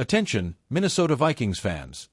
Attention, Minnesota Vikings fans.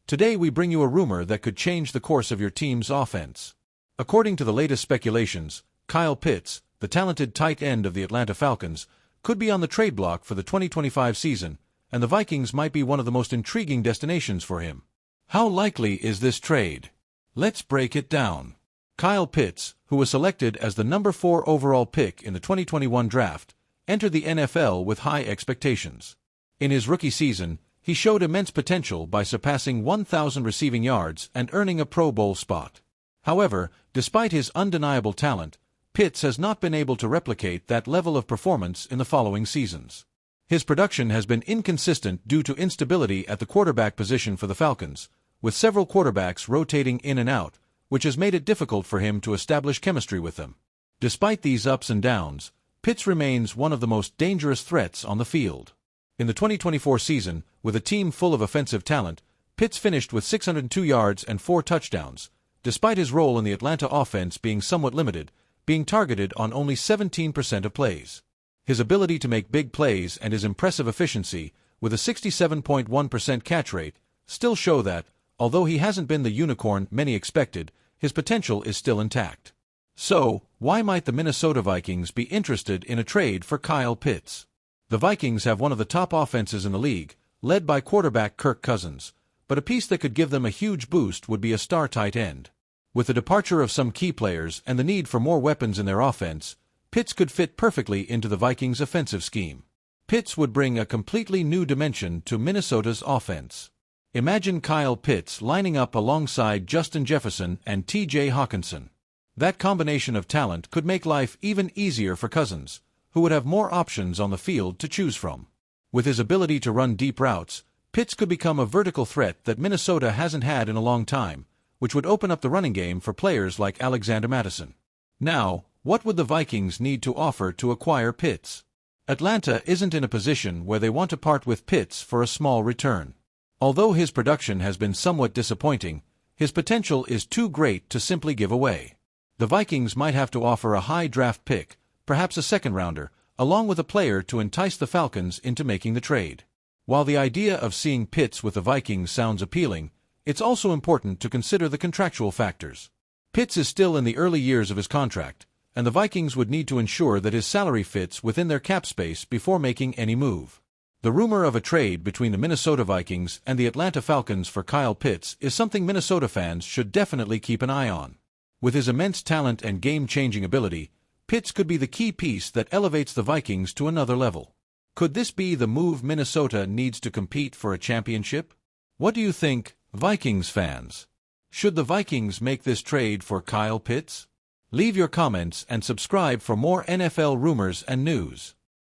Today we bring you a rumor that could change the course of your team's offense. According to the latest speculations, Kyle Pitts, the talented tight end of the Atlanta Falcons, could be on the trade block for the 2025 season, and the Vikings might be one of the most intriguing destinations for him. How likely is this trade? Let's break it down. Kyle Pitts, who was selected as the number 4 overall pick in the 2021 draft, entered the NFL with high expectations. In his rookie season, he showed immense potential by surpassing 1,000 receiving yards and earning a Pro Bowl spot. However, despite his undeniable talent, Pitts has not been able to replicate that level of performance in the following seasons. His production has been inconsistent due to instability at the quarterback position for the Falcons, with several quarterbacks rotating in and out, which has made it difficult for him to establish chemistry with them. Despite these ups and downs, Pitts remains one of the most dangerous threats on the field. In the 2024 season, with a team full of offensive talent, Pitts finished with 602 yards and 4 touchdowns, despite his role in the Atlanta offense being somewhat limited, being targeted on only 17% of plays. His ability to make big plays and his impressive efficiency, with a 67.1% catch rate, still show that, although he hasn't been the unicorn many expected, his potential is still intact. So, why might the Minnesota Vikings be interested in a trade for Kyle Pitts? The Vikings have one of the top offenses in the league, led by quarterback Kirk Cousins, but a piece that could give them a huge boost would be a star tight end. With the departure of some key players and the need for more weapons in their offense, Pitts could fit perfectly into the Vikings' offensive scheme. Pitts would bring a completely new dimension to Minnesota's offense. Imagine Kyle Pitts lining up alongside Justin Jefferson and T.J. Hockenson. That combination of talent could make life even easier for Cousins, who would have more options on the field to choose from. With his ability to run deep routes, Pitts could become a vertical threat that Minnesota hasn't had in a long time, which would open up the running game for players like Alexander Mattison. Now, what would the Vikings need to offer to acquire Pitts? Atlanta isn't in a position where they want to part with Pitts for a small return. Although his production has been somewhat disappointing, his potential is too great to simply give away. The Vikings might have to offer a high draft pick, perhaps a second-rounder, along with a player to entice the Falcons into making the trade. While the idea of seeing Pitts with the Vikings sounds appealing, it's also important to consider the contractual factors. Pitts is still in the early years of his contract, and the Vikings would need to ensure that his salary fits within their cap space before making any move. The rumor of a trade between the Minnesota Vikings and the Atlanta Falcons for Kyle Pitts is something Minnesota fans should definitely keep an eye on. With his immense talent and game-changing ability, Pitts could be the key piece that elevates the Vikings to another level. Could this be the move Minnesota needs to compete for a championship? What do you think, Vikings fans? Should the Vikings make this trade for Kyle Pitts? Leave your comments and subscribe for more NFL rumors and news.